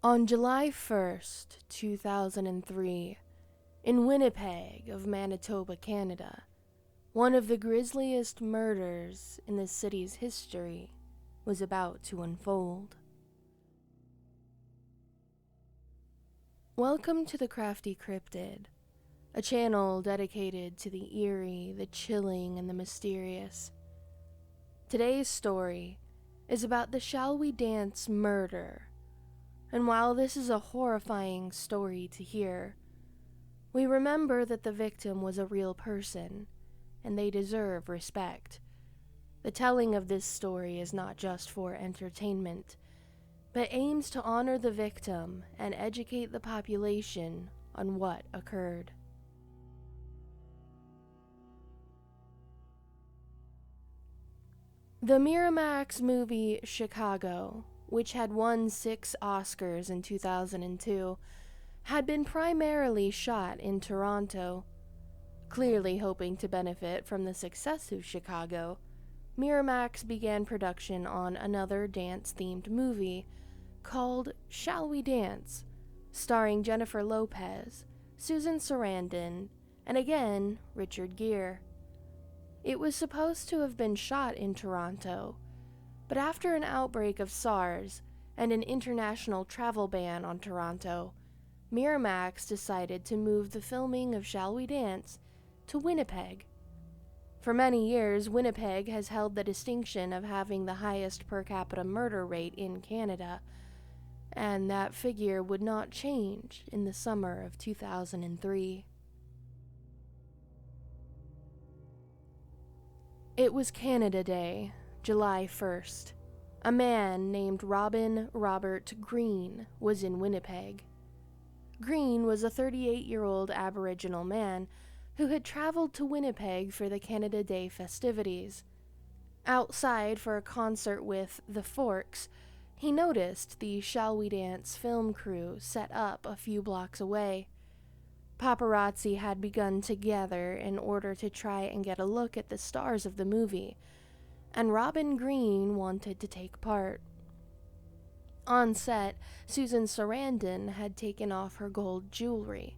On July 1st, 2003, in Winnipeg of Manitoba, Canada, one of the grisliest murders in the city's history was about to unfold. Welcome to the Crafty Cryptid, a channel dedicated to the eerie, the chilling, and the mysterious. Today's story is about the Shall We Dance murder, and while this is a horrifying story to hear, we remember that the victim was a real person, and they deserve respect. The telling of this story is not just for entertainment, but aims to honor the victim and educate the population on what occurred. The Miramax movie Chicago, which had won 6 Oscars in 2002, had been primarily shot in Toronto. Clearly hoping to benefit from the success of Chicago, Miramax began production on another dance-themed movie called Shall We Dance, starring Jennifer Lopez, Susan Sarandon, and again, Richard Gere. It was supposed to have been shot in Toronto, but after an outbreak of SARS and an international travel ban on Toronto, Miramax decided to move the filming of Shall We Dance to Winnipeg. For many years, Winnipeg has held the distinction of having the highest per capita murder rate in Canada, and that figure would not change in the summer of 2003. It was Canada Day, July 1st. A man named Robin Robert Green was in Winnipeg. Green was a 38-year-old Aboriginal man who had traveled to Winnipeg for the Canada Day festivities. Outside for a concert with The Forks, he noticed the Shall We Dance film crew set up a few blocks away. Paparazzi had begun to gather in order to try and get a look at the stars of the movie, and Robin Green wanted to take part. On set, Susan Sarandon had taken off her gold jewelry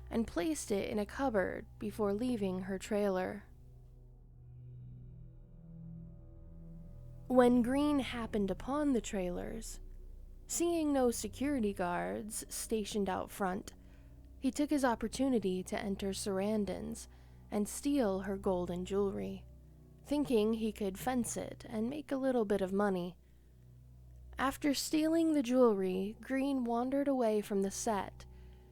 and placed it in a cupboard before leaving her trailer. When Green happened upon the trailers, seeing no security guards stationed out front, he took his opportunity to enter Sarandon's and steal her golden jewelry, thinking he could fence it and make a little bit of money. After stealing the jewelry, Green wandered away from the set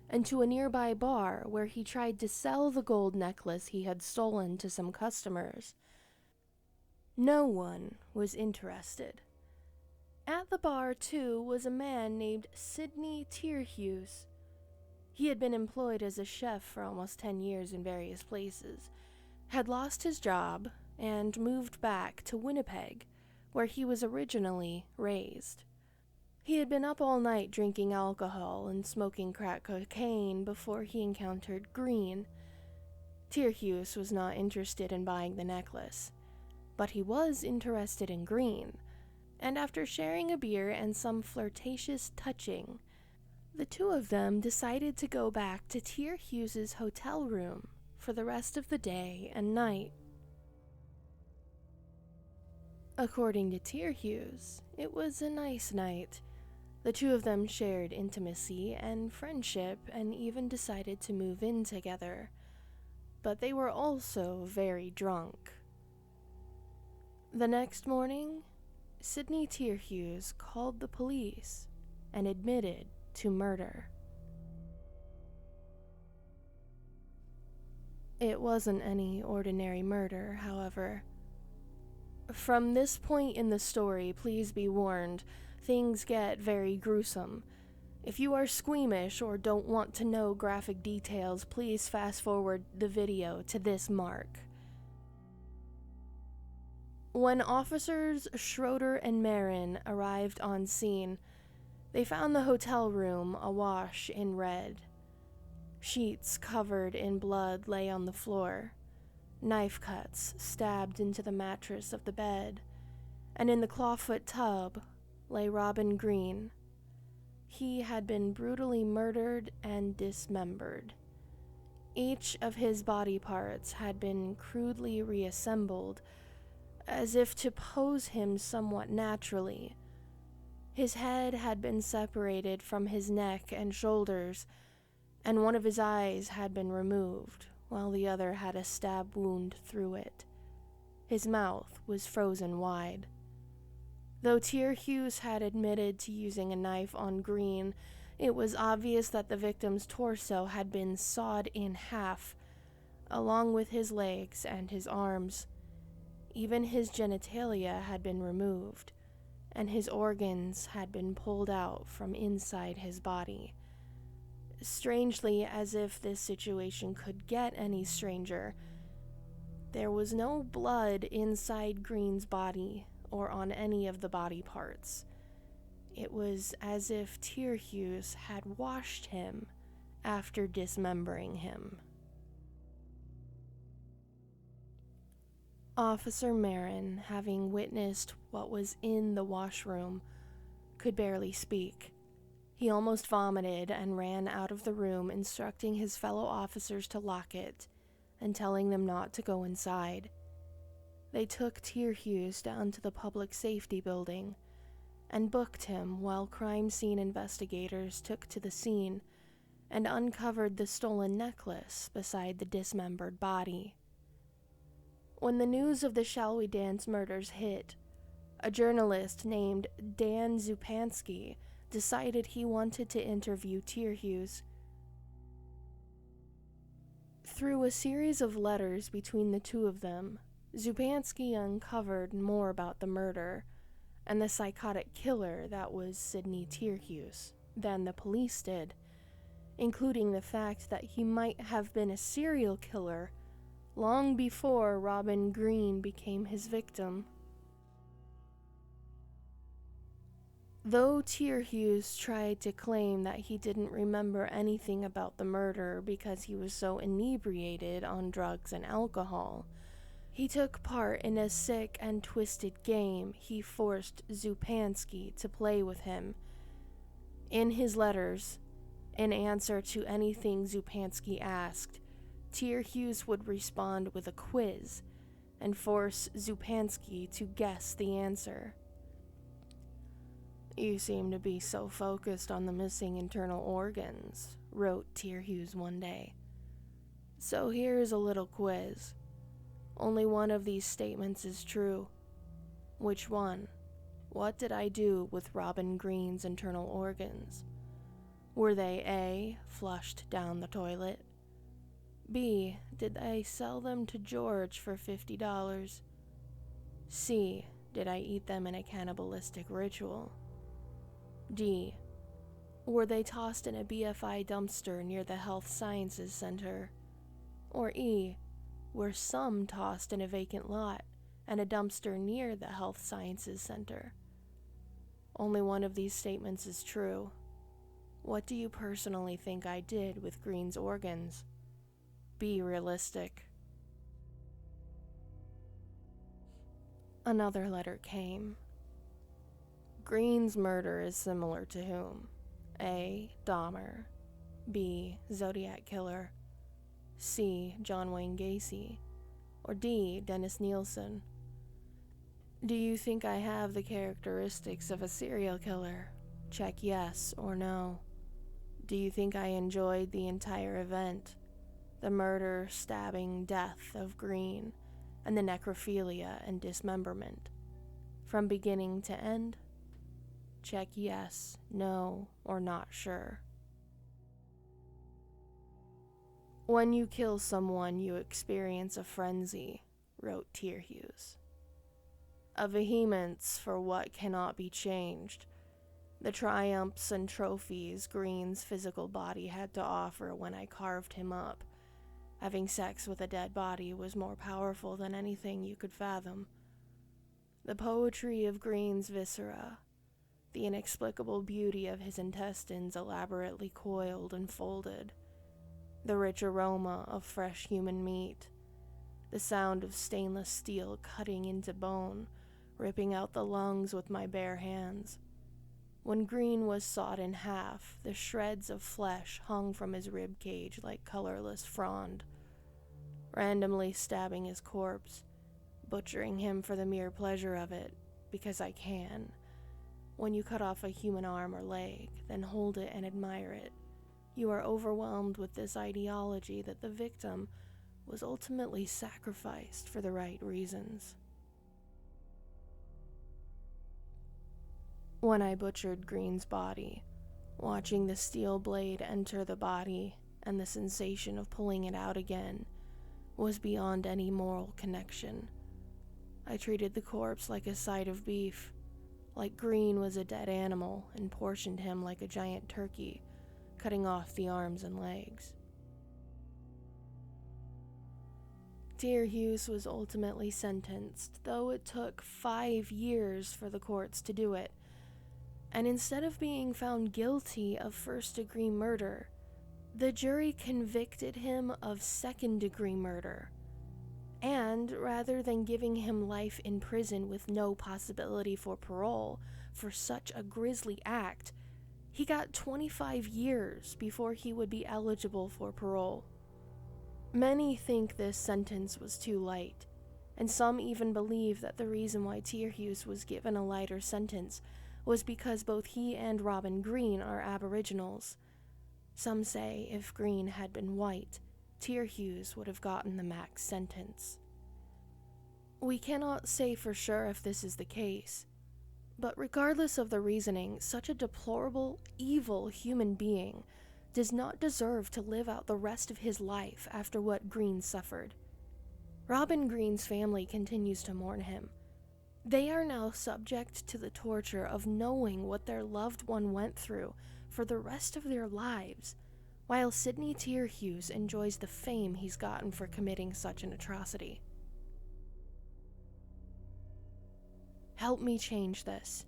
and to a nearby bar where he tried to sell the gold necklace he had stolen to some customers. No one was interested. At the bar, too, was a man named Sidney Teerhuis. He had been employed as a chef for almost 10 years in various places, had lost his job, and moved back to Winnipeg, where he was originally raised. He had been up all night drinking alcohol and smoking crack cocaine before he encountered Green. Teerhuis was not interested in buying the necklace, but he was interested in Green, and after sharing a beer and some flirtatious touching, the two of them decided to go back to Teerhuis's hotel room for the rest of the day and night. According to Teerhuis, it was a nice night. The two of them shared intimacy and friendship and even decided to move in together, but they were also very drunk. The next morning, Sidney Teerhuis called the police and admitted to murder. It wasn't any ordinary murder, however. From this point in the story, please be warned, things get very gruesome. If you are squeamish or don't want to know graphic details, please fast forward the video to this mark. When officers Schroeder and Marin arrived on scene, they found the hotel room awash in red. Sheets covered in blood lay on the floor. Knife cuts stabbed into the mattress of the bed, and in the clawfoot tub lay Robin Green. He had been brutally murdered and dismembered. Each of his body parts had been crudely reassembled, as if to pose him somewhat naturally. His head had been separated from his neck and shoulders, and one of his eyes had been removed, while the other had a stab wound through it. His mouth was frozen wide. Though Teerhuis had admitted to using a knife on Green, it was obvious that the victim's torso had been sawed in half, along with his legs and his arms. Even his genitalia had been removed, and his organs had been pulled out from inside his body. Strangely, as if this situation could get any stranger, there was no blood inside Green's body or on any of the body parts. It was as if Teerhuis had washed him after dismembering him. Officer Marin, having witnessed what was in the washroom, could barely speak. He almost vomited and ran out of the room, instructing his fellow officers to lock it and telling them not to go inside. They took Teerhuis down to the public safety building and booked him while crime scene investigators took to the scene and uncovered the stolen necklace beside the dismembered body. When the news of the Shall We Dance murders hit, a journalist named Dan Zupansky decided he wanted to interview Teerhuis. Through a series of letters between the two of them, Zupansky uncovered more about the murder and the psychotic killer that was Sidney Teerhuis than the police did, including the fact that he might have been a serial killer long before Robin Green became his victim. Though Teerhuis tried to claim that he didn't remember anything about the murder because he was so inebriated on drugs and alcohol, he took part in a sick and twisted game he forced Zupansky to play with him. In his letters, in answer to anything Zupansky asked, Teerhuis would respond with a quiz and force Zupansky to guess the answer. "You seem to be so focused on the missing internal organs," wrote Teerhuis one day. "So here's a little quiz. Only one of these statements is true. Which one? What did I do with Robin Green's internal organs? Were they A, flushed down the toilet? B, did I sell them to George for $50? C, did I eat them in a cannibalistic ritual? D, were they tossed in a BFI dumpster near the Health Sciences Center? Or E, were some tossed in a vacant lot and a dumpster near the Health Sciences Center? Only one of these statements is true. What do you personally think I did with Green's organs? Be realistic." Another letter came. Green's murder is similar to whom? A, Dahmer. B, Zodiac Killer. C, John Wayne Gacy. Or D, Dennis Nielsen. Do you think I have the characteristics of a serial killer? Check yes or no. Do you think I enjoyed the entire event? The murder, stabbing, death of Green, and the necrophilia and dismemberment. From beginning to end? Check yes, no, or not sure. "When you kill someone, you experience a frenzy," wrote Teerhuis. "A vehemence for what cannot be changed. The triumphs and trophies Green's physical body had to offer when I carved him up. Having sex with a dead body was more powerful than anything you could fathom. The poetry of Green's viscera, the inexplicable beauty of his intestines elaborately coiled and folded, the rich aroma of fresh human meat, the sound of stainless steel cutting into bone, ripping out the lungs with my bare hands. When Green was sawed in half, the shreds of flesh hung from his rib cage like colorless frond, randomly stabbing his corpse, butchering him for the mere pleasure of it, because I can. When you cut off a human arm or leg, then hold it and admire it, you are overwhelmed with this ideology that the victim was ultimately sacrificed for the right reasons. When I butchered Green's body, watching the steel blade enter the body and the sensation of pulling it out again was beyond any moral connection. I treated the corpse like a side of beef, like Green was a dead animal, and portioned him like a giant turkey, cutting off the arms and legs. Teerhuis was ultimately sentenced, though it took 5 years for the courts to do it. And instead of being found guilty of first-degree murder, the jury convicted him of second-degree murder. And rather than giving him life in prison with no possibility for parole for such a grisly act, he got 25 years before he would be eligible for parole. Many think this sentence was too light, and some even believe that the reason why Teerhuis was given a lighter sentence was because both he and Robin Green are Aboriginals. Some say if Green had been white, Teerhuis would have gotten the max sentence. We cannot say for sure if this is the case, but regardless of the reasoning, such a deplorable, evil human being does not deserve to live out the rest of his life after what Green suffered. Robin Green's family continues to mourn him. They are now subject to the torture of knowing what their loved one went through for the rest of their lives, while Sidney Teerhuis enjoys the fame he's gotten for committing such an atrocity. Help me change this.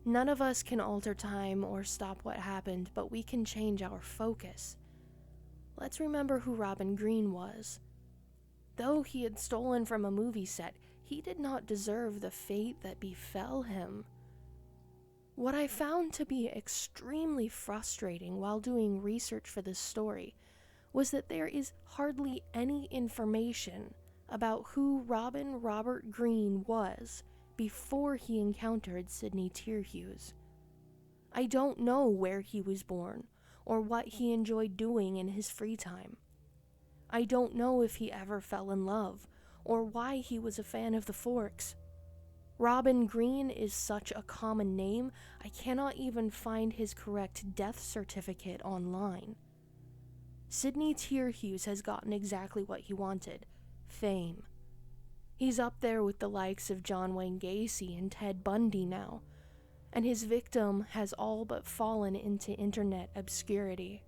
None of us can alter time or stop what happened, but we can change our focus. Let's remember who Robin Green was. Though he had stolen from a movie set, he did not deserve the fate that befell him. What I found to be extremely frustrating while doing research for this story was that there is hardly any information about who Robin Robert Green was before he encountered Sidney Teerhuis. I don't know where he was born or what he enjoyed doing in his free time. I don't know if he ever fell in love or why he was a fan of the Forks. Robin Green is such a common name, I cannot even find his correct death certificate online. Sidney Teerhuis has gotten exactly what he wanted: fame. He's up there with the likes of John Wayne Gacy and Ted Bundy now, and his victim has all but fallen into internet obscurity.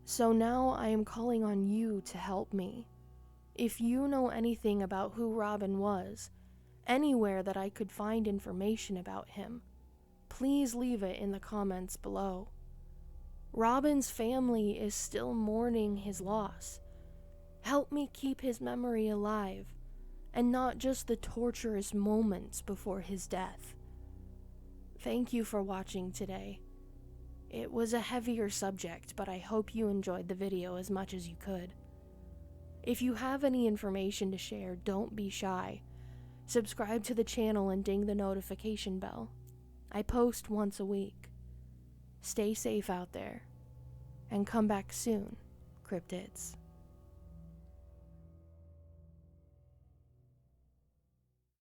So now I am calling on you to help me. If you know anything about who Robin was, anywhere that I could find information about him, please leave it in the comments below. Robin's family is still mourning his loss. Help me keep his memory alive, and not just the torturous moments before his death. Thank you for watching today. It was a heavier subject, but I hope you enjoyed the video as much as you could. If you have any information to share, don't be shy. Subscribe to the channel and ding the notification bell. I post once a week. Stay safe out there, and come back soon, Cryptids.